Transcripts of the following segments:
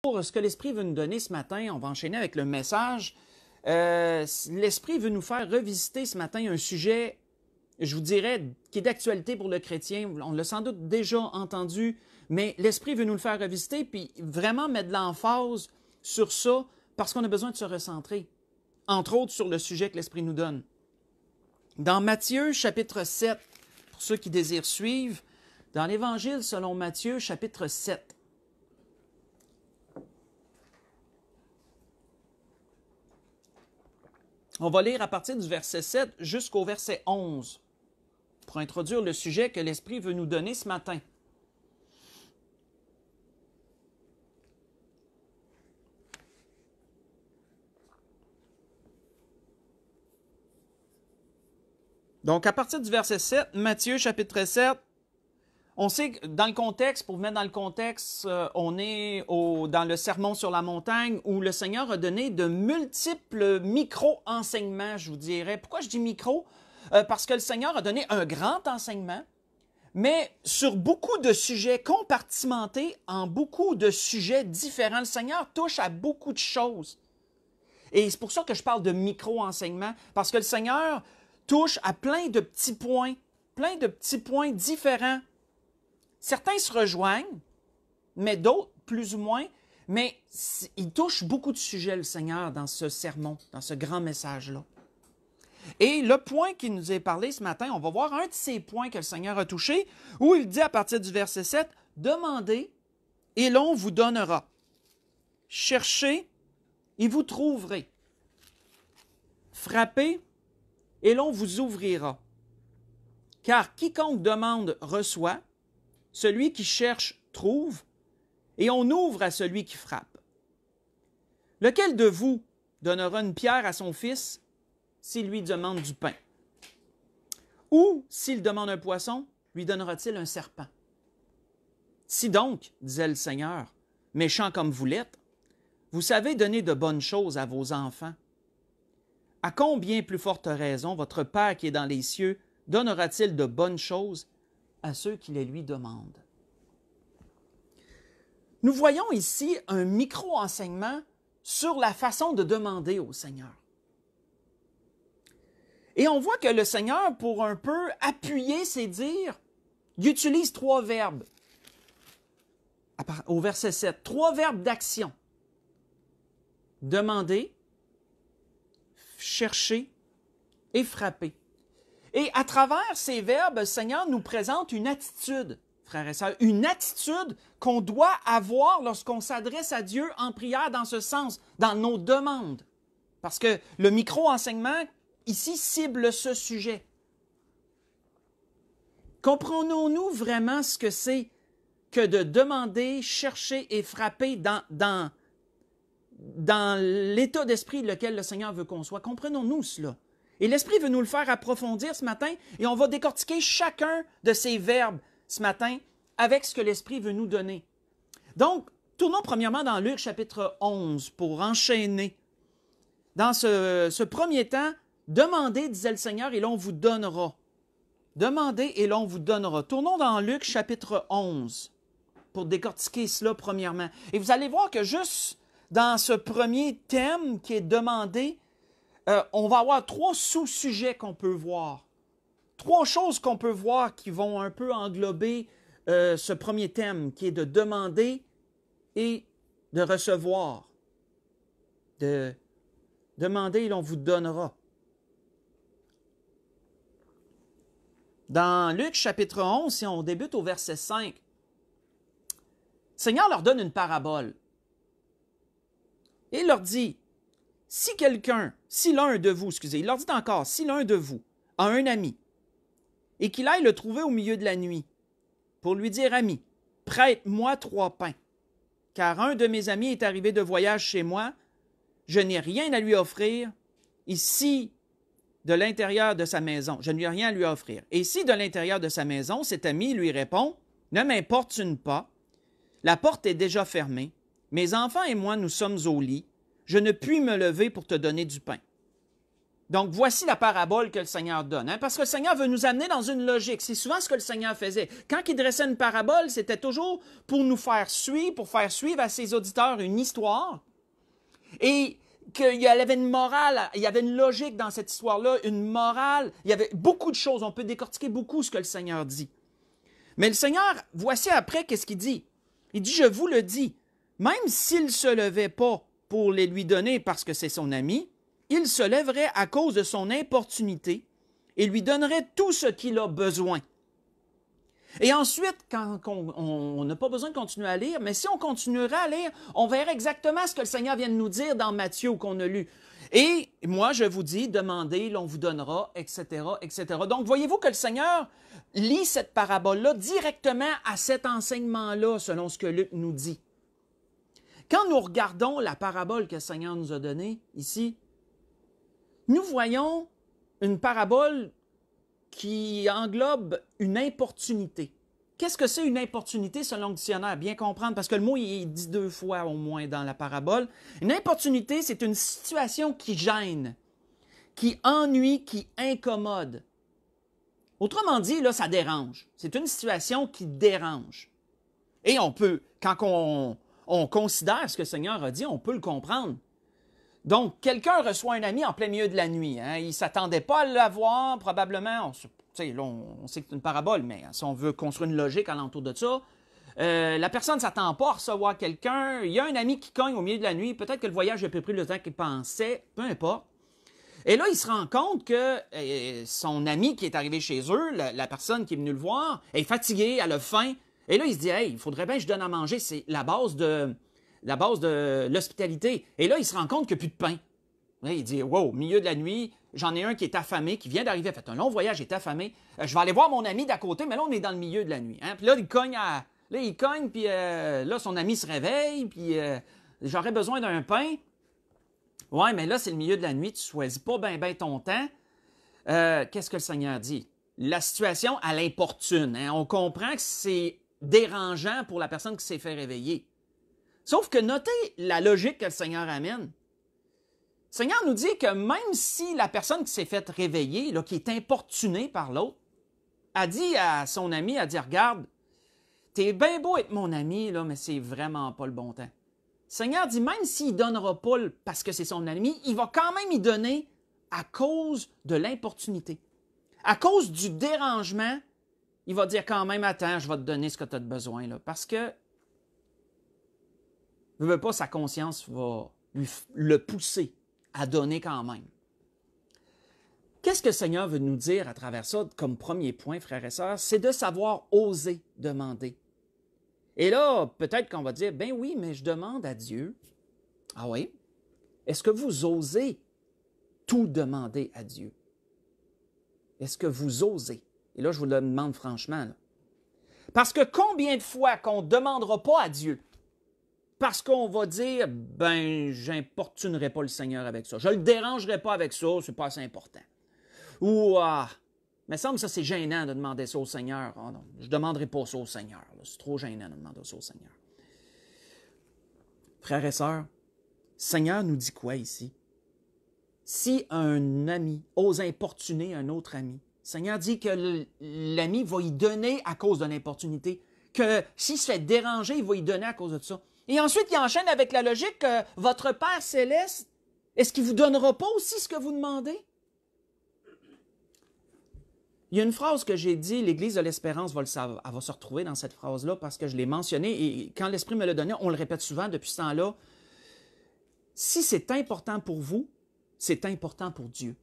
Pour ce que l'Esprit veut nous donner ce matin, on va enchaîner avec le message. L'Esprit veut nous faire revisiter ce matin un sujet, je vous dirais, qui est d'actualité pour le chrétien. On l'a sans doute déjà entendu, mais l'Esprit veut nous le faire revisiter, puis vraiment mettre de l'emphase sur ça, parce qu'on a besoin de se recentrer, entre autres sur le sujet que l'Esprit nous donne. Dans Matthieu, chapitre 7, pour ceux qui désirent suivre, dans l'Évangile selon Matthieu, chapitre 7. On va lire à partir du verset 7 jusqu'au verset 11 pour introduire le sujet que l'Esprit veut nous donner ce matin. Donc, à partir du verset 7, Matthieu chapitre 7, on sait que dans le contexte, pour vous mettre dans le contexte, on est dans le sermon sur la montagne où le Seigneur a donné de multiples micro-enseignements, je vous dirais. Pourquoi je dis micro? Parce que le Seigneur a donné un grand enseignement, mais sur beaucoup de sujets compartimentés, en beaucoup de sujets différents. Le Seigneur touche à beaucoup de choses. Et c'est pour ça que je parle de micro-enseignements, parce que le Seigneur touche à plein de petits points différents. Certains se rejoignent, mais d'autres plus ou moins, mais il touche beaucoup de sujets, le Seigneur, dans ce sermon, dans ce grand message-là. Et le point qui nous est parlé ce matin, on va voir un de ces points que le Seigneur a touché, où il dit à partir du verset 7, « Demandez et l'on vous donnera. Cherchez et vous trouverez. Frappez et l'on vous ouvrira. Car quiconque demande reçoit, celui qui cherche trouve, et on ouvre à celui qui frappe. Lequel de vous donnera une pierre à son fils s'il lui demande du pain? Ou s'il demande un poisson, lui donnera-t-il un serpent? Si donc, disait le Seigneur, méchant comme vous l'êtes, vous savez donner de bonnes choses à vos enfants, à combien plus forte raison votre Père qui est dans les cieux donnera-t-il de bonnes choses à ceux qui les lui demandent? Nous voyons ici un micro-enseignement sur la façon de demander au Seigneur. Et on voit que le Seigneur, pour un peu appuyer ses dires, il utilise trois verbes au verset 7. Trois verbes d'action. Demander, chercher et frapper. Et à travers ces verbes, le Seigneur nous présente une attitude, frères et sœurs, une attitude qu'on doit avoir lorsqu'on s'adresse à Dieu en prière dans ce sens, dans nos demandes. Parce que le micro-enseignement, ici, cible ce sujet. Comprenons-nous vraiment ce que c'est que de demander, chercher et frapper dans l'état d'esprit lequel le Seigneur veut qu'on soit? Comprenons-nous cela? Et l'Esprit veut nous le faire approfondir ce matin et on va décortiquer chacun de ces verbes ce matin avec ce que l'Esprit veut nous donner. Donc, tournons premièrement dans Luc chapitre 11 pour enchaîner. Dans ce premier temps, demandez, disait le Seigneur, et l'on vous donnera. Demandez et l'on vous donnera. Tournons dans Luc chapitre 11 pour décortiquer cela premièrement. Et vous allez voir que juste dans ce premier thème qui est demandé, on va avoir trois sous-sujets qu'on peut voir. Trois choses qu'on peut voir qui vont un peu englober ce premier thème qui est de demander et de recevoir. De demander et l'on vous donnera. Dans Luc chapitre 11, si on débute au verset 5, le Seigneur leur donne une parabole. Et il leur dit, si l'un de vous, il leur dit encore, si l'un de vous a un ami, et qu'il aille le trouver au milieu de la nuit, pour lui dire, ami, prête-moi 3 pains, car un de mes amis est arrivé de voyage chez moi, je n'ai rien à lui offrir, ici, de l'intérieur de sa maison, je n'ai rien à lui offrir. Et si de l'intérieur de sa maison, cet ami lui répond, ne m'importune pas, la porte est déjà fermée, mes enfants et moi nous sommes au lit, je ne puis me lever pour te donner du pain. Donc, voici la parabole que le Seigneur donne. Parce que le Seigneur veut nous amener dans une logique. C'est souvent ce que le Seigneur faisait. Quand il dressait une parabole, c'était toujours pour nous faire suivre, pour faire suivre à ses auditeurs une histoire. Et qu'il y avait une morale, il y avait une logique dans cette histoire-là, une morale. Il y avait beaucoup de choses. On peut décortiquer beaucoup ce que le Seigneur dit. Mais le Seigneur, voici après, qu'est-ce qu'il dit? Il dit, je vous le dis, même s'il ne se levait pas pour les lui donner parce que c'est son ami, il se lèverait à cause de son importunité et lui donnerait tout ce qu'il a besoin. Et ensuite, quand on n'a pas besoin de continuer à lire, mais si on continuerait à lire, on verrait exactement ce que le Seigneur vient de nous dire dans Matthieu qu'on a lu. Et moi, je vous dis, demandez, l'on vous donnera, etc., etc. Donc, voyez-vous que le Seigneur lit cette parabole-là directement à cet enseignement-là, selon ce que Luc nous dit. Quand nous regardons la parabole que le Seigneur nous a donnée ici, nous voyons une parabole qui englobe une importunité. Qu'est-ce que c'est une importunité selon le dictionnaire? Bien comprendre, parce que le mot il est dit 2 fois au moins dans la parabole. Une importunité, c'est une situation qui gêne, qui ennuie, qui incommode. Autrement dit, là, ça dérange. C'est une situation qui dérange. Et on peut, quand on considère ce que le Seigneur a dit, on peut le comprendre. Donc, quelqu'un reçoit un ami en plein milieu de la nuit. Hein? Il ne s'attendait pas à l'avoir, probablement. Là, on sait que c'est une parabole, mais si on veut construire une logique alentour de ça, la personne ne s'attend pas à recevoir quelqu'un. Il y a un ami qui cogne au milieu de la nuit. Peut-être que le voyage a peu pris le temps qu'il pensait, peu importe. Et là, il se rend compte que son ami qui est arrivé chez eux, la personne qui est venue le voir, est fatiguée, elle a faim. Et là, il se dit, hey, il faudrait bien que je donne à manger. C'est la base de l'hospitalité. Et là, il se rend compte qu'il n'y a plus de pain. Là, il dit, wow, au milieu de la nuit, j'en ai un qui est affamé, qui vient d'arriver, a fait un long voyage, il est affamé. Je vais aller voir mon ami d'à côté, mais là, on est dans le milieu de la nuit. Hein? Puis là, il cogne, puis là, son ami se réveille, puis j'aurais besoin d'un pain. Ouais, mais là, c'est le milieu de la nuit, tu ne choisis pas bien ton temps. Qu'est-ce que le Seigneur dit? La situation, elle importune. Hein? On comprend que c'est dérangeant pour la personne qui s'est fait réveiller. Sauf que notez la logique que le Seigneur amène. Le Seigneur nous dit que même si la personne qui s'est faite réveiller, là, qui est importunée par l'autre, a dit à son ami, a dit, regarde, t'es bien beau être mon ami, là, mais c'est vraiment pas le bon temps. Le Seigneur dit, même s'il ne donnera pas parce que c'est son ami, il va quand même y donner à cause de l'importunité. À cause du dérangement, il va dire quand même, attends, je vais te donner ce que tu as besoin, là, parce que ne veut pas, sa conscience va le pousser à donner quand même. Qu'est-ce que le Seigneur veut nous dire à travers ça comme premier point, frères et sœurs? C'est de savoir oser demander. Et là, peut-être qu'on va dire, ben oui, mais je demande à Dieu. Ah oui? Est-ce que vous osez tout demander à Dieu? Est-ce que vous osez? Et là, je vous le demande franchement. Là. Parce que combien de fois qu'on ne demandera pas à Dieu, parce qu'on va dire, ben, j'importunerai pas le Seigneur avec ça. Je le dérangerai pas avec ça, c'est pas assez important. Ou, mais ça me semble que ça, c'est gênant de demander ça au Seigneur. Oh non, je ne demanderai pas ça au Seigneur. C'est trop gênant de demander ça au Seigneur. Frères et sœurs, le Seigneur nous dit quoi ici? Si un ami ose importuner un autre ami, le Seigneur dit que l'ami va y donner à cause de l'importunité, que s'il se fait déranger, il va y donner à cause de ça. Et ensuite, il enchaîne avec la logique que votre Père céleste, est-ce qu'il ne vous donnera pas aussi ce que vous demandez? Il y a une phrase que j'ai dit, l'Église de l'Espérance va le savoir, elle va se retrouver dans cette phrase-là parce que je l'ai mentionnée et quand l'Esprit me l'a donné, on le répète souvent depuis ce temps-là. Si c'est important pour vous, c'est important pour Dieu.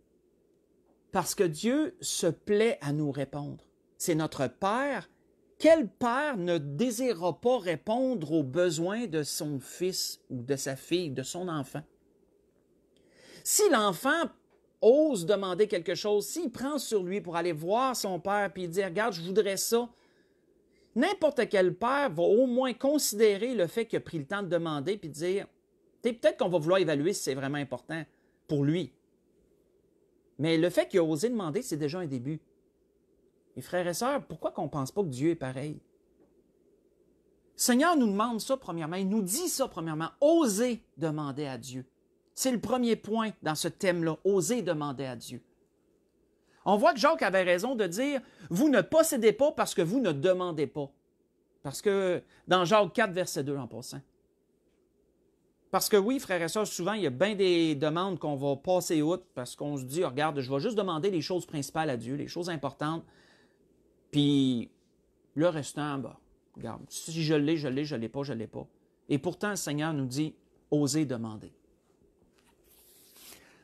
Parce que Dieu se plaît à nous répondre. C'est notre Père. Quel père ne désirera pas répondre aux besoins de son fils ou de sa fille, de son enfant? Si l'enfant ose demander quelque chose, s'il prend sur lui pour aller voir son père et dire « Regarde, je voudrais ça », n'importe quel père va au moins considérer le fait qu'il a pris le temps de demander puis dire « Peut-être qu'on va vouloir évaluer si c'est vraiment important pour lui. » Mais le fait qu'il a osé demander, c'est déjà un début. Et frères et sœurs, pourquoi qu'on ne pense pas que Dieu est pareil? Le Seigneur nous demande ça premièrement, il nous dit ça premièrement, osez demander à Dieu. C'est le premier point dans ce thème-là, oser demander à Dieu. On voit que Jacques avait raison de dire « Vous ne possédez pas parce que vous ne demandez pas ». Parce que dans Jacques 4, verset 2 en passant. Parce que oui, frères et sœurs, souvent, il y a bien des demandes qu'on va passer outre parce qu'on se dit « Regarde, je vais juste demander les choses principales à Dieu, les choses importantes. » Puis le restant, ben, regarde, si je l'ai, je l'ai, je ne l'ai pas, je ne l'ai pas. Et pourtant, le Seigneur nous dit « Osez demander ».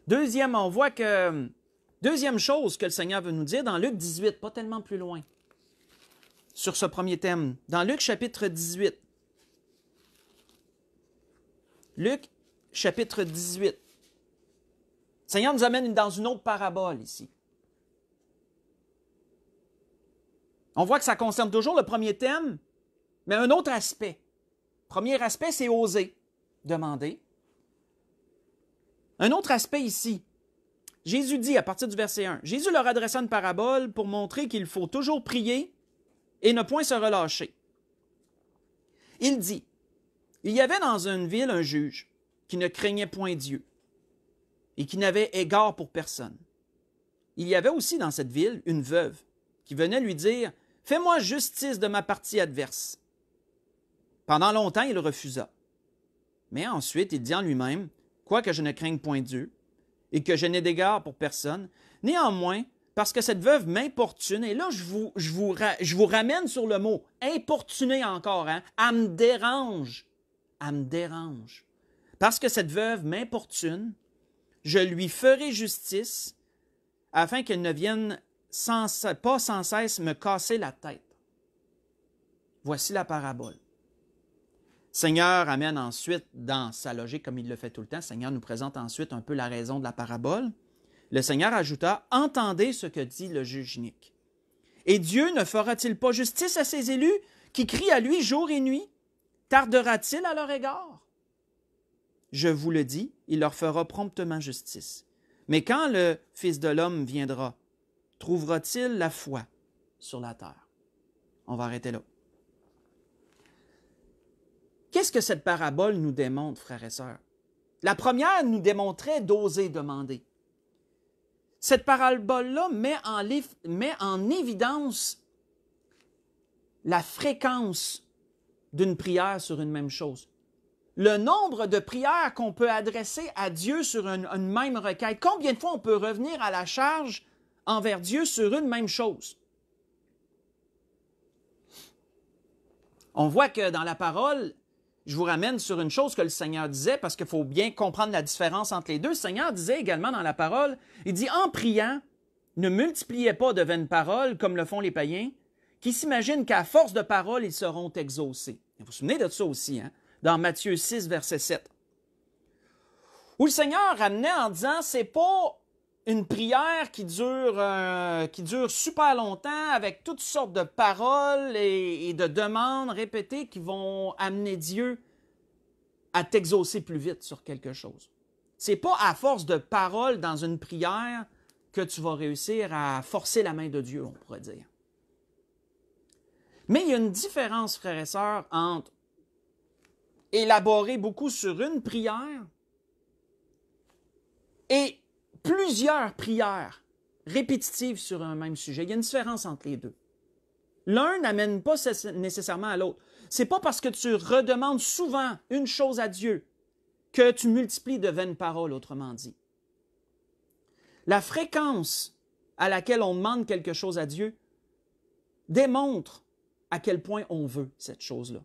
Deuxième, on voit que... Deuxième chose que le Seigneur veut nous dire dans Luc 18, pas tellement plus loin, sur ce premier thème. Dans Luc chapitre 18. Luc chapitre 18. Le Seigneur nous amène dans une autre parabole ici. On voit que ça concerne toujours le premier thème, mais un autre aspect. Premier aspect, c'est oser demander. Un autre aspect ici. Jésus dit, à partir du verset 1, Jésus leur adressa une parabole pour montrer qu'il faut toujours prier et ne point se relâcher. Il dit, il y avait dans une ville un juge qui ne craignait point Dieu et qui n'avait égard pour personne. Il y avait aussi dans cette ville une veuve qui venait lui dire, fais-moi justice de ma partie adverse. Pendant longtemps, il refusa. Mais ensuite, il dit en lui-même, quoique je ne craigne point Dieu, et que je n'ai d'égard pour personne, néanmoins, parce que cette veuve m'importune, et là, je vous ramène sur le mot, importuner encore, hein? Elle me dérange. Elle me dérange. Parce que cette veuve m'importune, je lui ferai justice, afin qu'elle ne vienne pas sans cesse me casser la tête. Voici la parabole. Seigneur amène ensuite, dans sa logique comme il le fait tout le temps, Seigneur nous présente ensuite un peu la raison de la parabole. Le Seigneur ajouta, « Entendez ce que dit le juge inique. Et Dieu ne fera-t-il pas justice à ses élus qui crient à lui jour et nuit? Tardera-t-il à leur égard? Je vous le dis, il leur fera promptement justice. Mais quand le Fils de l'homme viendra, trouvera-t-il la foi sur la terre? » On va arrêter là. Qu'est-ce que cette parabole nous démontre, frères et sœurs? La première nous démontrait d'oser demander. Cette parabole-là met en évidence la fréquence d'une prière sur une même chose. Le nombre de prières qu'on peut adresser à Dieu sur une même requête. Combien de fois on peut revenir à la charge envers Dieu sur une même chose? On voit que dans la parole, je vous ramène sur une chose que le Seigneur disait, parce qu'il faut bien comprendre la différence entre les deux. Le Seigneur disait également dans la parole, il dit, en priant, ne multipliez pas de vaines paroles comme le font les païens, qui s'imaginent qu'à force de paroles, ils seront exaucés. Vous vous souvenez de ça aussi, hein? Dans Matthieu 6, verset 7. Où le Seigneur ramenait en disant, c'est pas une prière qui dure super longtemps avec toutes sortes de paroles et de demandes répétées qui vont amener Dieu à t'exaucer plus vite sur quelque chose. C'est pas à force de paroles dans une prière que tu vas réussir à forcer la main de Dieu, on pourrait dire. Mais il y a une différence, frères et sœurs, entre élaborer beaucoup sur une prière et plusieurs prières répétitives sur un même sujet. Il y a une différence entre les deux. L'un n'amène pas nécessairement à l'autre. C'est pas parce que tu redemandes souvent une chose à Dieu que tu multiplies de vaines paroles, autrement dit. La fréquence à laquelle on demande quelque chose à Dieu démontre à quel point on veut cette chose-là.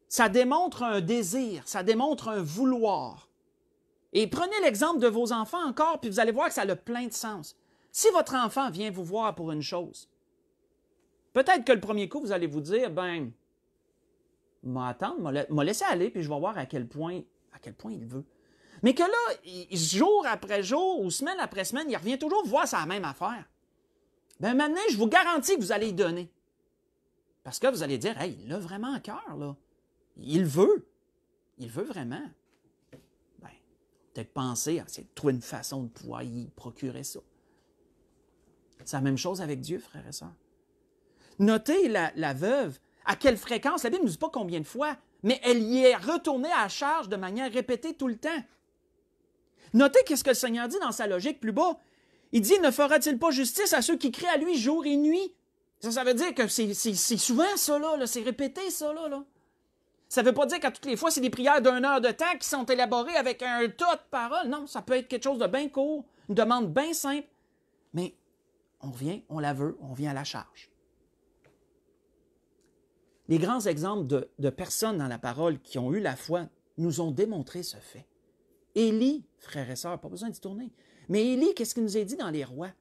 Ça démontre un désir, ça démontre un vouloir. Et prenez l'exemple de vos enfants encore, puis vous allez voir que ça a plein de sens. Si votre enfant vient vous voir pour une chose, peut-être que le premier coup, vous allez vous dire, ben, m'a attendre, m'a laisser aller, puis je vais voir à quel point il veut. Mais que là, jour après jour ou semaine après semaine, il revient toujours voir sa même affaire. Ben maintenant, je vous garantis que vous allez y donner. Parce que vous allez dire, hey, il l'a vraiment à cœur, là. Il veut. Il veut vraiment. Ben, peut-être penser à essayer de trouver une façon de pouvoir y procurer ça. C'est la même chose avec Dieu, frères et sœurs. Notez la veuve, à quelle fréquence, la Bible ne nous dit pas combien de fois, mais elle y est retournée à charge de manière répétée tout le temps. Notez qu'est-ce que le Seigneur dit dans sa logique plus bas. Il dit, ne fera-t-il pas justice à ceux qui crient à lui jour et nuit? Ça veut dire que c'est souvent ça, là, c'est répété, ça, là. Ça ne veut pas dire qu'à toutes les fois, c'est des prières d'1 heure de temps qui sont élaborées avec un tas de paroles. Non, ça peut être quelque chose de bien court, une demande bien simple. Mais on revient, on la veut, on vient à la charge. Les grands exemples de personnes dans la parole qui ont eu la foi nous ont démontré ce fait. Élie, frères et sœurs, pas besoin d'y tourner. Mais Élie, qu'est-ce qu'il nous a dit dans les rois?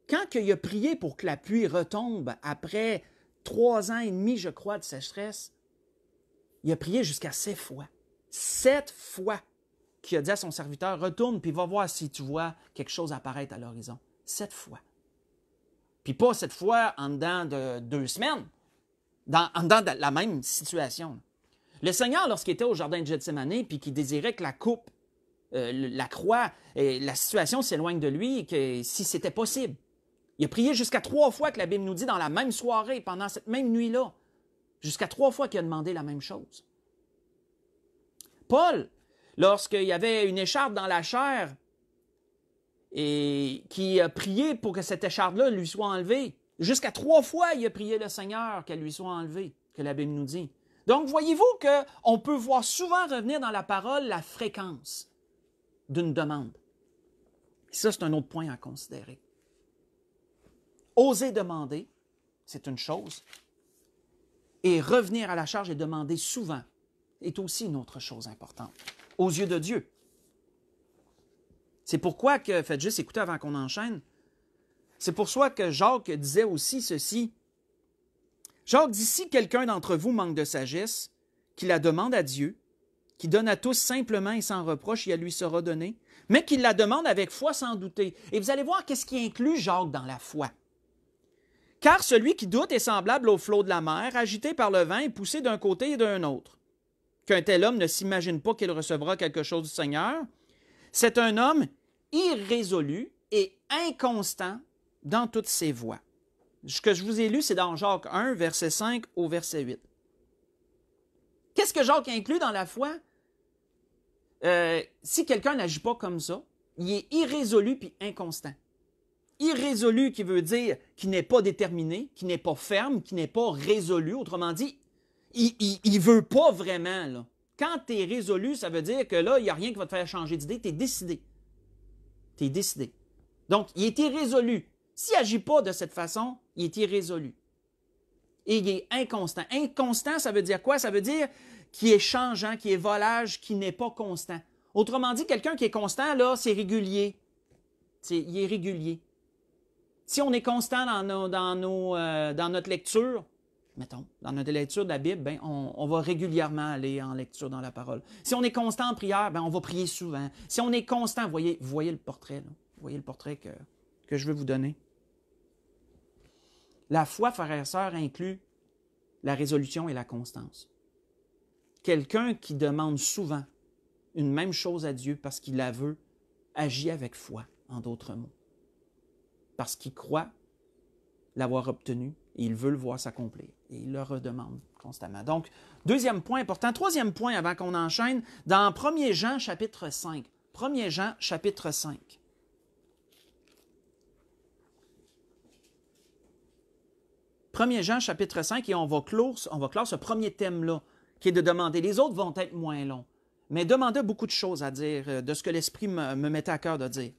Quand il a prié pour que la pluie retombe après 3 ans et demi, je crois, de sécheresse, il a prié jusqu'à 7 fois. 7 fois qu'il a dit à son serviteur, retourne puis va voir si tu vois quelque chose apparaître à l'horizon. 7 fois. Puis pas 7 fois en dedans de 2 semaines, en dedans de la même situation. Le Seigneur, lorsqu'il était au jardin de Gethsémani puis qu'il désirait que la coupe, la croix, la situation s'éloigne de lui, que si c'était possible, il a prié jusqu'à 3 fois que la Bible nous dit dans la même soirée, pendant cette même nuit-là. Jusqu'à 3 fois qu'il a demandé la même chose. Paul, lorsqu'il y avait une écharpe dans la chair et qui a prié pour que cette écharpe-là lui soit enlevée, jusqu'à 3 fois il a prié le Seigneur qu'elle lui soit enlevée, que la Bible nous dit. Donc, voyez-vous qu'on peut voir souvent revenir dans la parole la fréquence d'une demande. Et ça, c'est un autre point à considérer. Oser demander, c'est une chose. Et revenir à la charge et demander souvent est aussi une autre chose importante aux yeux de Dieu. C'est pourquoi que, faites juste écouter avant qu'on enchaîne, c'est pour ça que Jacques disait aussi ceci. Jacques dit, si quelqu'un d'entre vous manque de sagesse, qu'il la demande à Dieu, qui donne à tous simplement et sans reproche, et elle lui sera donnée, mais qu'il la demande avec foi sans douter. Et vous allez voir qu'est-ce qui inclut Jacques dans la foi. Car celui qui doute est semblable au flot de la mer, agité par le vent et poussé d'un côté et d'un autre. Qu'un tel homme ne s'imagine pas qu'il recevra quelque chose du Seigneur. C'est un homme irrésolu et inconstant dans toutes ses voies. Ce que je vous ai lu, c'est dans Jacques 1, verset 5 au verset 8. Qu'est-ce que Jacques inclut dans la foi? Si quelqu'un n'agit pas comme ça, il est irrésolu puis inconstant. Irrésolu qui veut dire qu'il n'est pas déterminé, qui n'est pas ferme, qui n'est pas résolu. Autrement dit, il ne veut pas vraiment. Là. Quand tu es résolu, ça veut dire que là, il n'y a rien qui va te faire changer d'idée. Tu es décidé. Tu es décidé. Donc, il est irrésolu. S'il n'agit pas de cette façon, il est irrésolu. Et il est inconstant. Inconstant, ça veut dire quoi? Ça veut dire qu'il est changeant, qu'il est volage, qu'il n'est pas constant. Autrement dit, quelqu'un qui est constant, là, c'est régulier. Il est régulier. Si on est constant dans notre lecture, mettons, dans notre lecture de la Bible, ben, on va régulièrement aller en lecture dans la parole. Si on est constant en prière, ben, on va prier souvent. Si on est constant, vous voyez le portrait, là. Vous voyez le portrait que je veux vous donner. La foi, frères et sœurs, inclut la résolution et la constance. Quelqu'un qui demande souvent une même chose à Dieu parce qu'il la veut, agit avec foi, en d'autres mots. Parce qu'il croit l'avoir obtenu et il veut le voir s'accomplir. Et il le redemande constamment. Donc, deuxième point important. Troisième point avant qu'on enchaîne, dans 1 Jean chapitre 5. 1 Jean chapitre 5. 1 Jean chapitre 5 et on va clore ce premier thème-là, qui est de demander. Les autres vont être moins longs, mais demander beaucoup de choses à dire, de ce que l'Esprit me mettait à cœur de dire.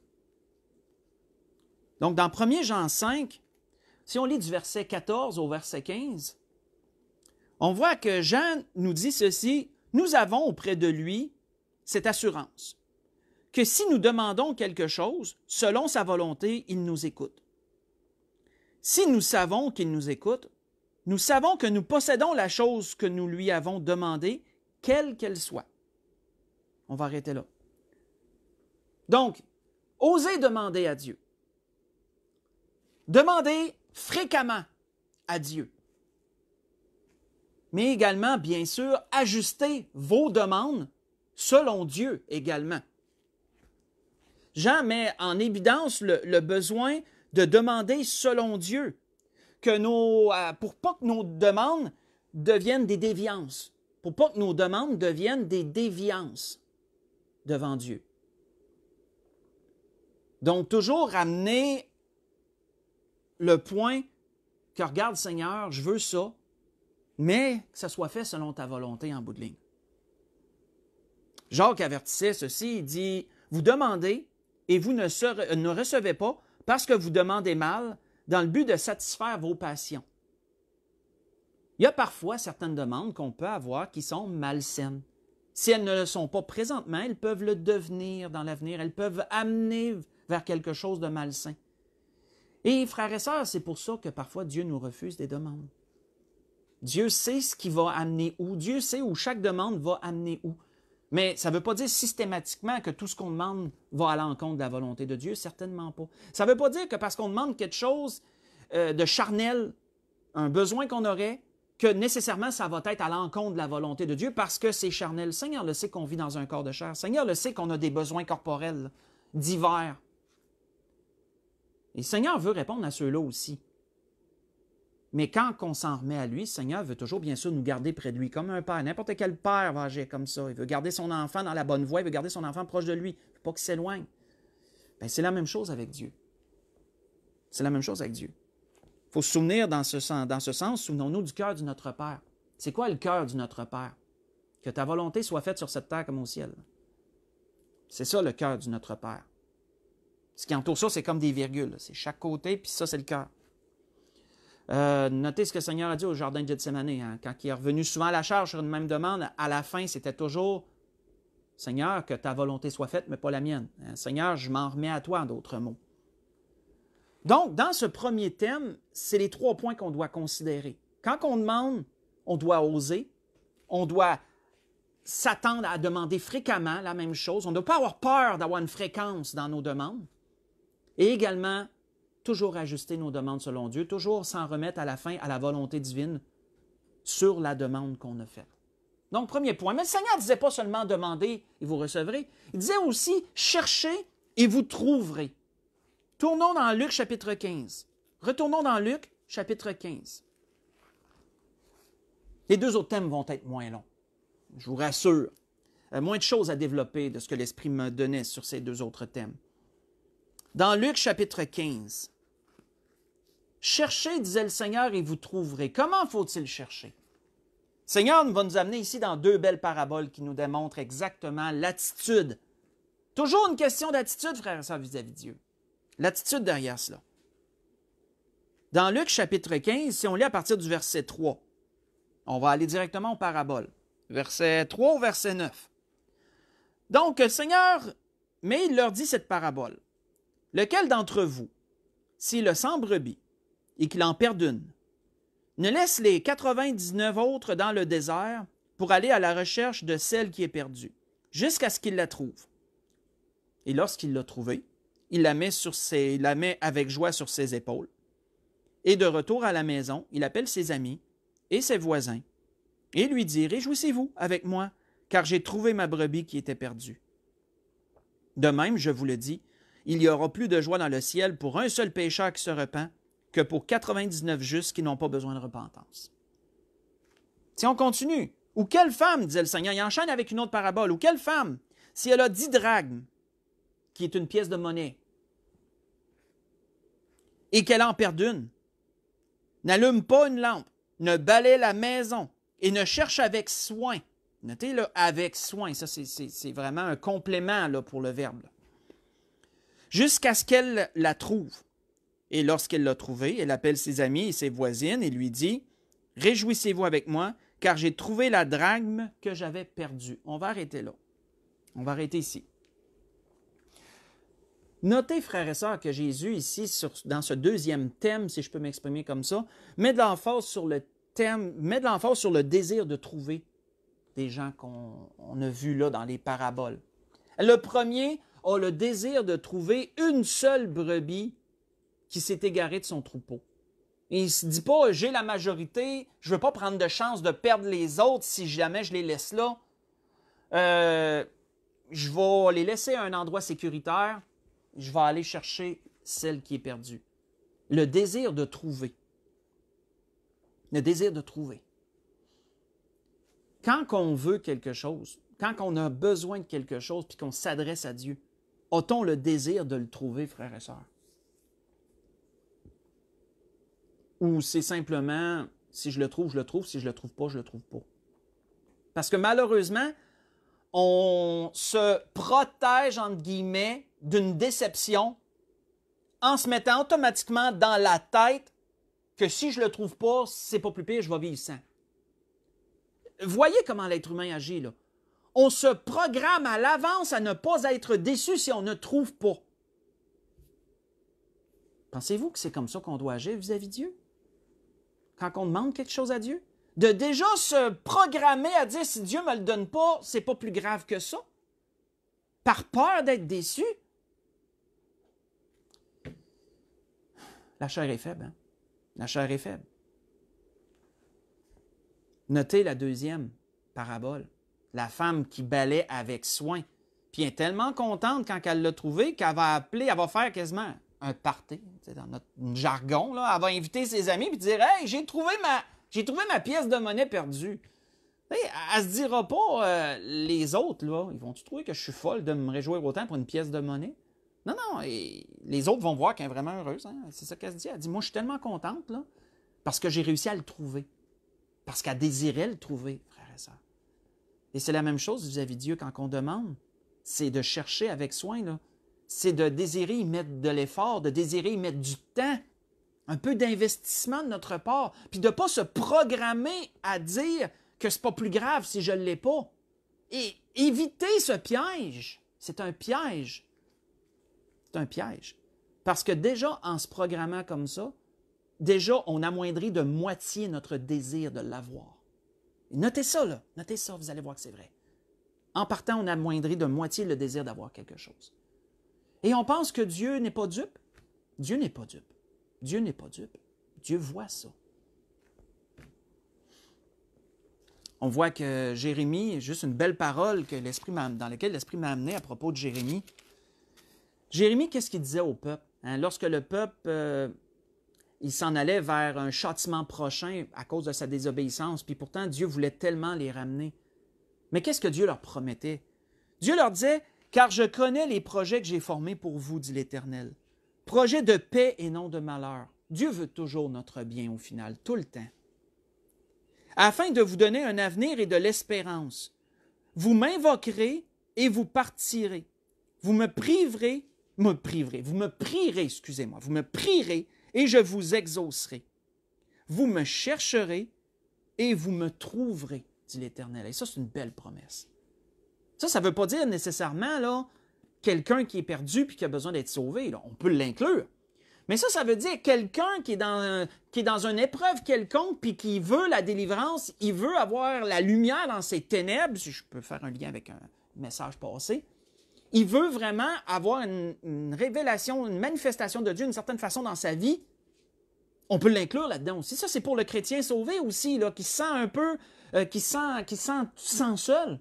Donc, dans 1 Jean 5, si on lit du verset 14 au verset 15, on voit que Jean nous dit ceci, « Nous avons auprès de lui cette assurance, que si nous demandons quelque chose, selon sa volonté, il nous écoute. Si nous savons qu'il nous écoute, nous savons que nous possédons la chose que nous lui avons demandée, quelle qu'elle soit. » On va arrêter là. Donc, osez demander à Dieu. Demandez fréquemment à Dieu. Mais également, bien sûr, ajustez vos demandes selon Dieu également. Jean met en évidence le besoin de demander selon Dieu, pour pas que nos demandes deviennent des déviances, pour pas que nos demandes deviennent des déviances devant Dieu. Donc, toujours ramener le point que, regarde Seigneur, je veux ça, mais que ça soit fait selon ta volonté en bout de ligne. Jacques avertissait ceci, il dit, vous demandez et vous ne recevez pas parce que vous demandez mal dans le but de satisfaire vos passions. Il y a parfois certaines demandes qu'on peut avoir qui sont malsaines. Si elles ne le sont pas présentement, elles peuvent le devenir dans l'avenir. Elles peuvent amener vers quelque chose de malsain. Et frères et sœurs, c'est pour ça que parfois Dieu nous refuse des demandes. Dieu sait ce qui va amener où. Dieu sait où chaque demande va amener où. Mais ça ne veut pas dire systématiquement que tout ce qu'on demande va à l'encontre de la volonté de Dieu, certainement pas. Ça ne veut pas dire que parce qu'on demande quelque chose de charnel, un besoin qu'on aurait, que nécessairement ça va être à l'encontre de la volonté de Dieu parce que c'est charnel. Le Seigneur le sait qu'on vit dans un corps de chair. Le Seigneur le sait qu'on a des besoins corporels, divers. Et le Seigneur veut répondre à ceux-là aussi. Mais quand on s'en remet à lui, le Seigneur veut toujours, bien sûr, nous garder près de lui, comme un père. N'importe quel père va agir comme ça. Il veut garder son enfant dans la bonne voie, il veut garder son enfant proche de lui. Il ne veut pas qu'il s'éloigne. Bien, c'est la même chose avec Dieu. C'est la même chose avec Dieu. Il faut se souvenir dans ce sens, souvenons-nous du cœur de notre Père. C'est quoi le cœur de notre Père? Que ta volonté soit faite sur cette terre comme au ciel. C'est ça le cœur de notre Père. Ce qui entoure ça, c'est comme des virgules. C'est chaque côté, puis ça, c'est le cœur. Notez ce que le Seigneur a dit au jardin de Gethsémane. Hein, quand il est revenu souvent à la charge sur une même demande, à la fin, c'était toujours « Seigneur, que ta volonté soit faite, mais pas la mienne. Hein, Seigneur, je m'en remets à toi, en d'autres mots. » Donc, dans ce premier thème, c'est les 3 points qu'on doit considérer. Quand on demande, on doit oser, on doit s'attendre à demander fréquemment la même chose. On ne doit pas avoir peur d'avoir une fréquence dans nos demandes. Et également, toujours ajuster nos demandes selon Dieu, toujours s'en remettre à la fin à la volonté divine sur la demande qu'on a faite. Donc, premier point. Mais le Seigneur ne disait pas seulement demandez et vous recevrez. Il disait aussi cherchez et vous trouverez. Tournons dans Luc chapitre 15. Retournons dans Luc chapitre 15. Les 2 autres thèmes vont être moins longs. Je vous rassure. Moins de choses à développer de ce que l'Esprit me donnait sur ces 2 autres thèmes. Dans Luc chapitre 15, cherchez, disait le Seigneur, et vous trouverez. Comment faut-il chercher? Le Seigneur va nous amener ici dans 2 belles paraboles qui nous démontrent exactement l'attitude. Toujours une question d'attitude, frères et sœurs, vis-à-vis de Dieu. L'attitude derrière cela. Dans Luc chapitre 15, si on lit à partir du verset 3, on va aller directement aux paraboles. Verset 3 au verset 9. Donc, le Seigneur, mais il leur dit cette parabole. Lequel d'entre vous, s'il a 100 brebis et qu'il en perd une, ne laisse les 99 autres dans le désert pour aller à la recherche de celle qui est perdue, jusqu'à ce qu'il la trouve. Et lorsqu'il l'a trouvée, il la met avec joie sur ses épaules. Et de retour à la maison, il appelle ses amis et ses voisins et lui dit « Réjouissez-vous avec moi, car j'ai trouvé ma brebis qui était perdue. » De même, je vous le dis, il y aura plus de joie dans le ciel pour un seul pécheur qui se repent que pour 99 justes qui n'ont pas besoin de repentance. Si on continue, ou quelle femme, disait le Seigneur, il enchaîne avec une autre parabole, ou quelle femme, si elle a 10 drachmes, qui est une pièce de monnaie, et qu'elle en perd une, n'allume pas une lampe, ne balaie la maison, et ne cherche avec soin. Notez là, avec soin, ça c'est vraiment un complément là, pour le verbe. Là. Jusqu'à ce qu'elle la trouve. Et lorsqu'elle l'a trouvée, elle appelle ses amis et ses voisines et lui dit « Réjouissez-vous avec moi, car j'ai trouvé la drachme que j'avais perdue. » On va arrêter là. On va arrêter ici. Notez, frères et sœurs, que Jésus, ici, dans ce 2e thème, si je peux m'exprimer comme ça, met de l'emphase sur le désir de trouver des gens qu'on a vus là dans les paraboles. Le premier a le désir de trouver une seule brebis qui s'est égarée de son troupeau. Et il ne se dit pas « j'ai la majorité, je ne veux pas prendre de chance de perdre les autres si jamais je les laisse là. Je vais les laisser à un endroit sécuritaire, je vais aller chercher celle qui est perdue. » Le désir de trouver. Le désir de trouver. Quand on veut quelque chose, quand on a besoin de quelque chose puis qu'on s'adresse à Dieu, A-t-on le désir de le trouver, frères et sœurs? Ou c'est simplement, si je le trouve, je le trouve, si je le trouve pas, je le trouve pas? Parce que malheureusement, on se protège, entre guillemets, d'une déception en se mettant automatiquement dans la tête que si je le trouve pas, c'est pas plus pire, je vais vivre sans. Voyez comment l'être humain agit, là. On se programme à l'avance à ne pas être déçu si on ne trouve pas. Pensez-vous que c'est comme ça qu'on doit agir vis-à-vis de Dieu? Quand on demande quelque chose à Dieu? De déjà se programmer à dire si Dieu ne me le donne pas, c'est pas plus grave que ça? Par peur d'être déçu? La chair est faible, hein? La chair est faible. Notez la deuxième parabole. La femme qui balaie avec soin. Puis elle est tellement contente quand elle l'a trouvé qu'elle va appeler, elle va faire quasiment un party, dans notre jargon. Là. Elle va inviter ses amis et dire « Hey, j'ai trouvé ma pièce de monnaie perdue. » Elle ne se dira pas, les autres, là, ils vont-tu trouver que je suis folle de me réjouir autant pour une pièce de monnaie? Non, non, et les autres vont voir qu'elle est vraiment heureuse. Hein? C'est ça qu'elle se dit. Elle dit « Moi, je suis tellement contente là, parce que j'ai réussi à le trouver. » Parce qu'elle désirait le trouver, frères et sœurs. Et c'est la même chose vis-à-vis de Dieu quand on demande. C'est de chercher avec soin, là. C'est de désirer y mettre de l'effort, de désirer y mettre du temps, un peu d'investissement de notre part, puis de ne pas se programmer à dire que c'est pas plus grave si je ne l'ai pas. Et éviter ce piège. C'est un piège. C'est un piège. Parce que déjà, en se programmant comme ça, déjà, on amoindrit de moitié notre désir de l'avoir. Notez ça, là. Notez ça, vous allez voir que c'est vrai. En partant, on amoindrit de moitié le désir d'avoir quelque chose. Et on pense que Dieu n'est pas dupe. Dieu n'est pas dupe. Dieu n'est pas dupe. Dieu voit ça. On voit que Jérémie, juste une belle parole que dans laquelle l'Esprit m'a amené à propos de Jérémie. Jérémie, qu'est-ce qu'il disait au peuple? Hein, lorsque le peuple, il s'en allait vers un châtiment prochain à cause de sa désobéissance, puis pourtant Dieu voulait tellement les ramener. Mais qu'est-ce que Dieu leur promettait? Dieu leur disait, « Car je connais les projets que j'ai formés pour vous, dit l'Éternel. Projets de paix et non de malheur. » Dieu veut toujours notre bien au final, tout le temps. « Afin de vous donner un avenir et de l'espérance. Vous m'invoquerez et vous partirez. Vous me prierez, et je vous exaucerai. Vous me chercherez et vous me trouverez, dit l'Éternel. » Et ça, c'est une belle promesse. Ça ne veut pas dire nécessairement là, quelqu'un qui est perdu et qui a besoin d'être sauvé. Là. On peut l'inclure. Mais ça veut dire quelqu'un qui est dans une épreuve quelconque puis qui veut la délivrance, il veut avoir la lumière dans ses ténèbres, si je peux faire un lien avec un message passé. Il veut vraiment avoir une révélation, une manifestation de Dieu d'une certaine façon dans sa vie. On peut l'inclure là-dedans aussi. Ça, c'est pour le chrétien sauvé aussi, là, qui se sent un peu, qui se sent seul,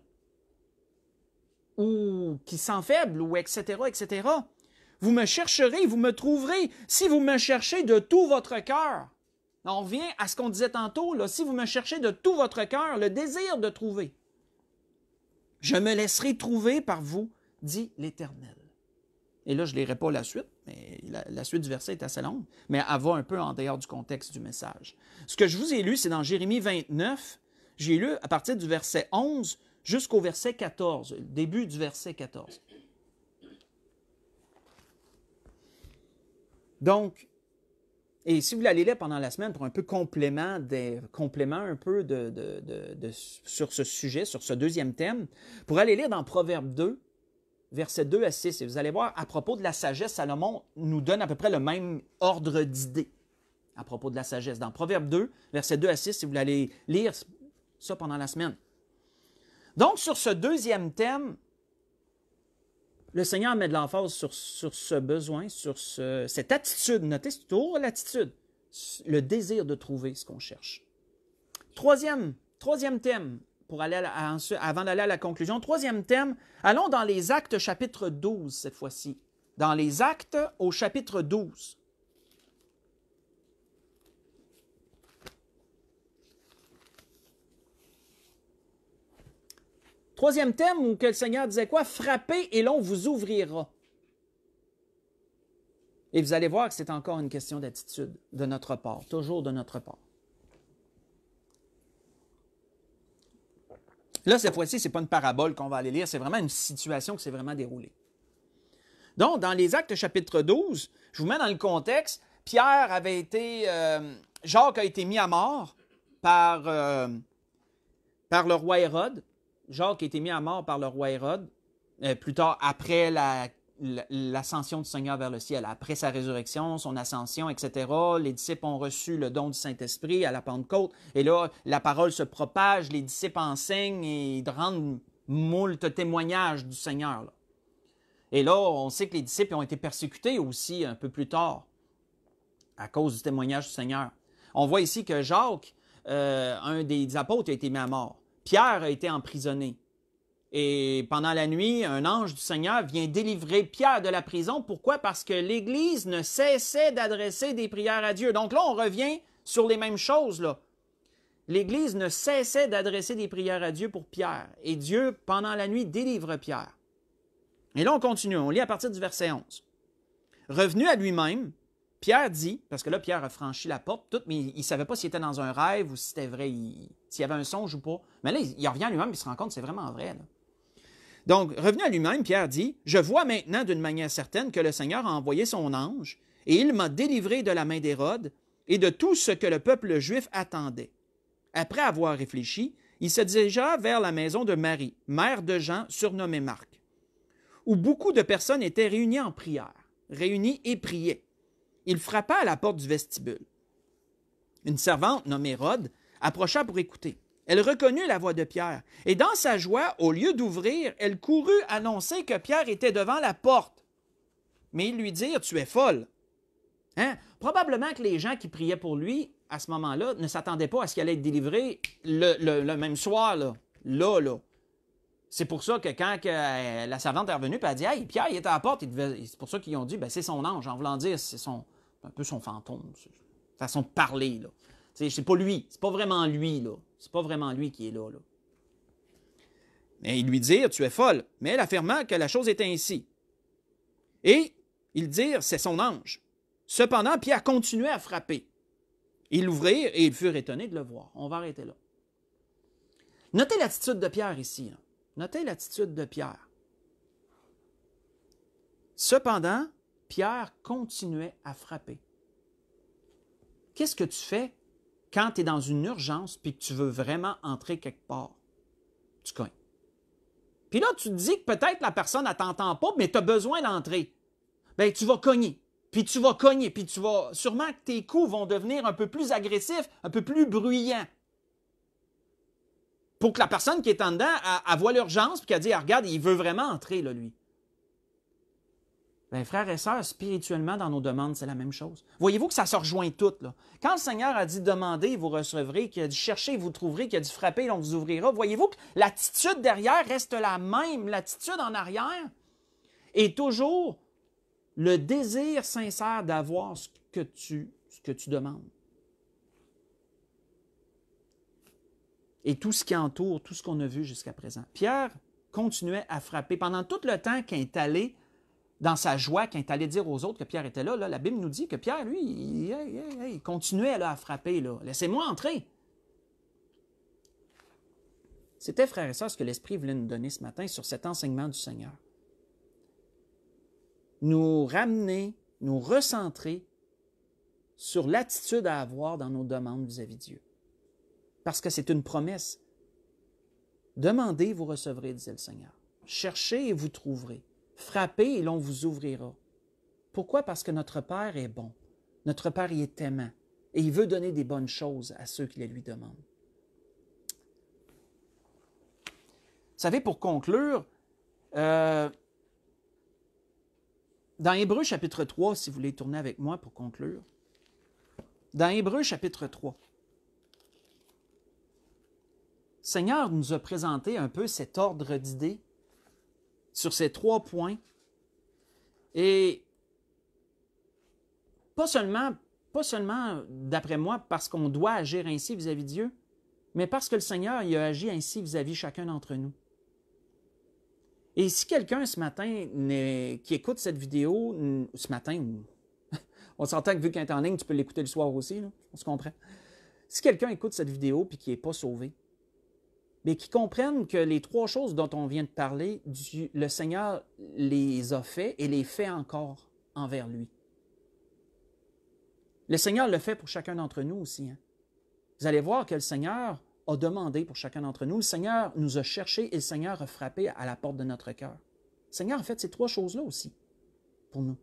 ou qui se sent faible, ou etc., etc. Vous me chercherez, vous me trouverez, si vous me cherchez de tout votre cœur. On revient à ce qu'on disait tantôt, là, si vous me cherchez de tout votre cœur, le désir de trouver. Je me laisserai trouver par vous, dit l'Éternel. Et là, je ne lirai pas la suite, mais la suite du verset est assez longue, mais elle va un peu en dehors du contexte du message. Ce que je vous ai lu, c'est dans Jérémie 29, j'ai lu à partir du verset 11 jusqu'au verset 14, le début du verset 14. Donc, et si vous voulez aller là pendant la semaine pour un peu complément un peu sur ce sujet, sur ce deuxième thème, pour aller lire dans Proverbe 2, versets 2 à 6, et vous allez voir, à propos de la sagesse, Salomon nous donne à peu près le même ordre d'idées à propos de la sagesse. Dans Proverbe 2, versets 2 à 6, si vous voulez aller lire ça pendant la semaine. Donc, sur ce deuxième thème, le Seigneur met de l'emphase sur ce besoin, sur cette attitude. Notez toujours l'attitude, le désir de trouver ce qu'on cherche. Troisième thème, pour aller avant d'aller à la conclusion. Troisième thème, allons dans les Actes chapitre 12 cette fois-ci. Dans les Actes au chapitre 12. Troisième thème où que le Seigneur disait quoi? Frappez et l'on vous ouvrira. Et vous allez voir que c'est encore une question d'attitude de notre part, toujours de notre part. Là, cette fois-ci, ce n'est pas une parabole qu'on va aller lire, c'est vraiment une situation qui s'est vraiment déroulée. Donc, dans les Actes chapitre 12, je vous mets dans le contexte, Jacques a été mis à mort par le roi Hérode. Jacques a été mis à mort par le roi Hérode, plus tard, après l'ascension du Seigneur vers le ciel, après sa résurrection, son ascension, etc. Les disciples ont reçu le don du Saint-Esprit à la Pentecôte. Et là, la parole se propage, les disciples enseignent et rendent moult témoignages du Seigneur. Là. Et là, on sait que les disciples ont été persécutés aussi un peu plus tard à cause du témoignage du Seigneur. On voit ici que Jacques, un des apôtres, a été mis à mort. Pierre a été emprisonné. Et pendant la nuit, un ange du Seigneur vient délivrer Pierre de la prison. Pourquoi? Parce que l'Église ne cessait d'adresser des prières à Dieu. Donc là, on revient sur les mêmes choses. Là. L'Église ne cessait d'adresser des prières à Dieu pour Pierre. Et Dieu, pendant la nuit, délivre Pierre. Et là, on continue. On lit à partir du verset 11. Revenu à lui-même, Pierre dit, parce que là, Pierre a franchi la porte, mais il ne savait pas s'il était dans un rêve ou si c'était vrai, s'il y avait un songe ou pas. Mais là, il revient à lui-même et il se rend compte que c'est vraiment vrai. Là. Donc, revenu à lui-même, Pierre dit, « Je vois maintenant d'une manière certaine que le Seigneur a envoyé son ange et il m'a délivré de la main d'Hérode et de tout ce que le peuple juif attendait. Après avoir réfléchi, il se dirigea vers la maison de Marie, mère de Jean, surnommée Marc, où beaucoup de personnes étaient réunies en prière, réunies et priaient. Il frappa à la porte du vestibule. Une servante nommée Rhoda approcha pour écouter. Elle reconnut la voix de Pierre, et dans sa joie, au lieu d'ouvrir, elle courut annoncer que Pierre était devant la porte. Mais ils lui dirent, « Tu es folle. » Hein? Probablement que les gens qui priaient pour lui, à ce moment-là, ne s'attendaient pas à ce qu'il allait être délivré le même soir, là. C'est pour ça que quand la servante est revenue, puis elle a dit, « Hey, Pierre, il était à la porte. » C'est pour ça qu'ils ont dit, « C'est son ange. » En voulant dire, c'est un peu son fantôme, façon de parler, là. C'est pas lui, c'est pas vraiment lui, là. C'est pas vraiment lui qui est là. Mais ils lui dirent, « Tu es folle. » Mais elle affirma que la chose était ainsi. Et ils dirent, « C'est son ange. » Cependant, Pierre continuait à frapper. Ils l'ouvrirent et ils furent étonnés de le voir. On va arrêter là. Notez l'attitude de Pierre ici. Là. Notez l'attitude de Pierre. Cependant, Pierre continuait à frapper. Qu'est-ce que tu fais quand tu es dans une urgence et que tu veux vraiment entrer quelque part? Tu cognes. Puis là, tu te dis que peut-être la personne ne t'entend pas, mais tu as besoin d'entrer. Bien, tu vas cogner. Puis tu vas cogner. Puis tu vas. Sûrement que tes coups vont devenir un peu plus agressifs, un peu plus bruyants. Pour que la personne qui est en dedans, elle voit l'urgence et qu'elle dit, regarde, il veut vraiment entrer, là, lui. Bien, frères et sœurs, spirituellement, dans nos demandes, c'est la même chose. Voyez-vous que ça se rejoint tout, là. Quand le Seigneur a dit « demandez, vous recevrez », qu'il a dit « cherchez, vous trouverez », qu'il a dit « frappez, on vous ouvrira », voyez-vous que l'attitude derrière reste la même. L'attitude en arrière est toujours le désir sincère d'avoir ce que tu demandes. Et tout ce qui entoure, tout ce qu'on a vu jusqu'à présent. Pierre continuait à frapper. Pendant tout le temps qu'il est allé dans sa joie, quand il est allé dire aux autres que Pierre était là, la Bible nous dit que Pierre, lui, il continuait là, à frapper. Laissez-moi entrer. C'était, frères et sœurs, ce que l'Esprit voulait nous donner ce matin sur cet enseignement du Seigneur. Nous ramener, nous recentrer sur l'attitude à avoir dans nos demandes vis-à-vis de Dieu. Parce que c'est une promesse. Demandez, vous recevrez, disait le Seigneur. Cherchez et vous trouverez. Frappez et l'on vous ouvrira. Pourquoi? Parce que notre Père est bon. Notre Père, il est aimant. Et il veut donner des bonnes choses à ceux qui les lui demandent. Vous savez, pour conclure, dans Hébreux chapitre 3, si vous voulez tourner avec moi pour conclure, dans Hébreux chapitre 3, le Seigneur nous a présenté un peu cet ordre d'idées sur ces 3 points. Et pas seulement d'après moi, parce qu'on doit agir ainsi vis-à-vis de Dieu, mais parce que le Seigneur il a agi ainsi vis-à-vis chacun d'entre nous. Et si quelqu'un ce matin qui écoute cette vidéo, ce matin ou On s'entend que vu qu'elle est en ligne, tu peux l'écouter le soir aussi, là. On se comprend. Si quelqu'un écoute cette vidéo et qui n'est pas sauvé, mais qui comprenne que les 3 choses dont on vient de parler, le Seigneur les a fait et les fait encore envers lui. Le Seigneur le fait pour chacun d'entre nous aussi. Hein? Vous allez voir que le Seigneur a demandé pour chacun d'entre nous. Le Seigneur nous a cherchés et le Seigneur a frappé à la porte de notre cœur. Le Seigneur a fait ces 3 choses-là aussi pour nous.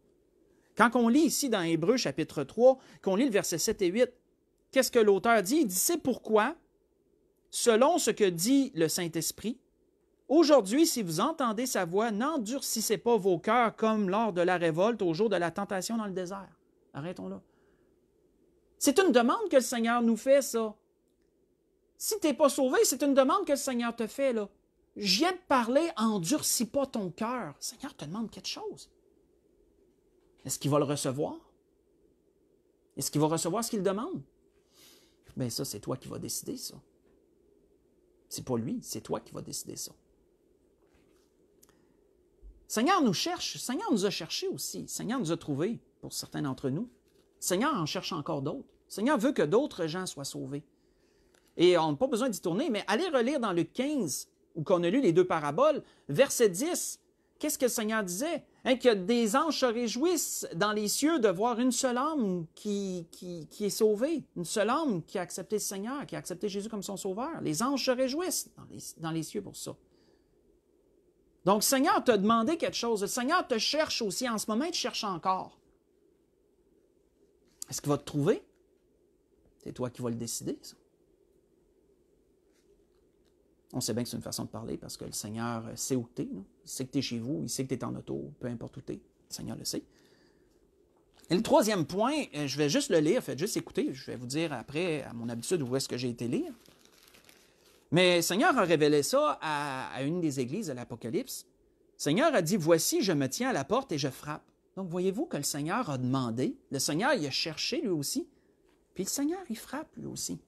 Quand on lit ici dans Hébreux chapitre 3, qu'on lit le verset 7 et 8, qu'est-ce que l'auteur dit? Il dit, c'est pourquoi, selon ce que dit le Saint-Esprit, aujourd'hui, si vous entendez sa voix, n'endurcissez pas vos cœurs comme lors de la révolte au jour de la tentation dans le désert. Arrêtons là. C'est une demande que le Seigneur nous fait, ça. Si tu n'es pas sauvé, c'est une demande que le Seigneur te fait, là. Je viens de parler, endurcis pas ton cœur. Le Seigneur te demande quelque chose. Est-ce qu'il va le recevoir? Est-ce qu'il va recevoir ce qu'il demande? Bien, ça, c'est toi qui vas décider, ça. C'est pas lui, c'est toi qui vas décider ça. Le Seigneur nous cherche, le Seigneur nous a cherchés aussi. Le Seigneur nous a trouvés, pour certains d'entre nous. Le Seigneur en cherche encore d'autres. Le Seigneur veut que d'autres gens soient sauvés. Et on n'a pas besoin d'y tourner, mais allez relire dans Luc 15, où on a lu les 2 paraboles, verset 10. Qu'est-ce que le Seigneur disait? Hein, que des anges se réjouissent dans les cieux de voir une seule âme qui est sauvée, une seule âme qui a accepté le Seigneur, qui a accepté Jésus comme son sauveur. Les anges se réjouissent dans les cieux pour ça. Donc, le Seigneur t'a demandé quelque chose. Le Seigneur te cherche aussi. En ce moment, il te cherche encore. Est-ce qu'il va te trouver? C'est toi qui vas le décider, ça. On sait bien que c'est une façon de parler parce que le Seigneur sait où tu es. Il sait que tu es chez vous, il sait que tu es en auto, peu importe où tu es. Le Seigneur le sait. Et le 3e point, je vais juste le lire, faites juste écouter. Je vais vous dire après, à mon habitude, où est-ce que j'ai été lire. Mais le Seigneur a révélé ça à une des églises de l'Apocalypse. Le Seigneur a dit, voici, je me tiens à la porte et je frappe. Donc, voyez-vous que le Seigneur a demandé, le Seigneur, il a cherché lui aussi, puis le Seigneur, il frappe lui aussi.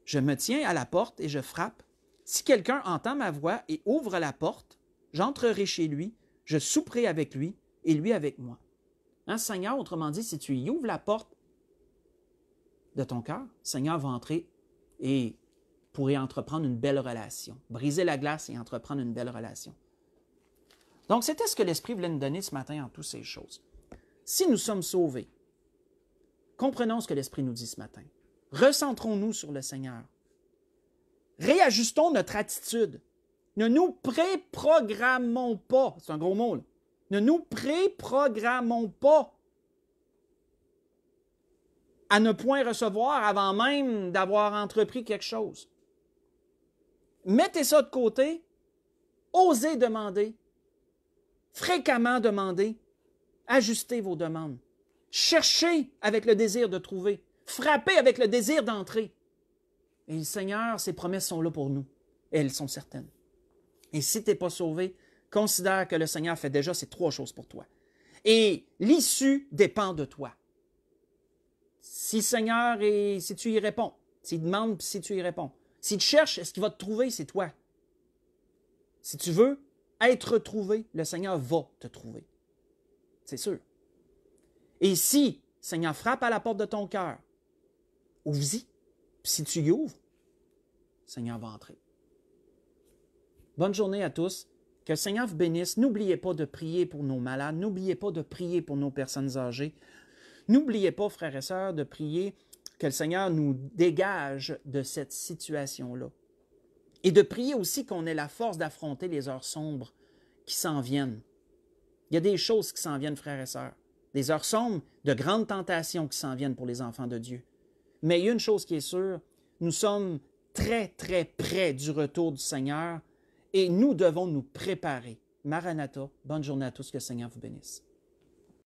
Je me tiens à la porte et je frappe. Si quelqu'un entend ma voix et ouvre la porte, j'entrerai chez lui, je souperai avec lui et lui avec moi. Hein, Seigneur, autrement dit, si tu y ouvres la porte de ton cœur, Seigneur va entrer et pourrait entreprendre une belle relation, briser la glace et entreprendre une belle relation. Donc, c'était ce que l'Esprit voulait nous donner ce matin en toutes ces choses. Si nous sommes sauvés, comprenons ce que l'Esprit nous dit ce matin. Recentrons-nous sur le Seigneur. Réajustons notre attitude. Ne nous préprogrammons pas. C'est un gros mot, là. Ne nous préprogrammons pas à ne point recevoir avant même d'avoir entrepris quelque chose. Mettez ça de côté. Osez demander. Fréquemment demander. Ajustez vos demandes. Cherchez avec le désir de trouver. Frappez avec le désir d'entrer. Et le Seigneur, ses promesses sont là pour nous. Et elles sont certaines. Et si tu n'es pas sauvé, considère que le Seigneur fait déjà ces 3 choses pour toi. Et l'issue dépend de toi. Si le Seigneur, si tu y réponds, s'il demande, si tu y réponds. S'il te cherche, est-ce qu'il va te trouver? C'est toi. Si tu veux être trouvé, le Seigneur va te trouver. C'est sûr. Et si le Seigneur frappe à la porte de ton cœur, ouvre-y. Puis si tu y ouvres, le Seigneur va entrer. Bonne journée à tous. Que le Seigneur vous bénisse. N'oubliez pas de prier pour nos malades. N'oubliez pas de prier pour nos personnes âgées. N'oubliez pas, frères et sœurs, de prier que le Seigneur nous dégage de cette situation-là. Et de prier aussi qu'on ait la force d'affronter les heures sombres qui s'en viennent. Il y a des choses qui s'en viennent, frères et sœurs. Des heures sombres, de grandes tentations qui s'en viennent pour les enfants de Dieu. Mais il y a une chose qui est sûre, nous sommes très, très près du retour du Seigneur et nous devons nous préparer. Maranatha, bonne journée à tous, que le Seigneur vous bénisse.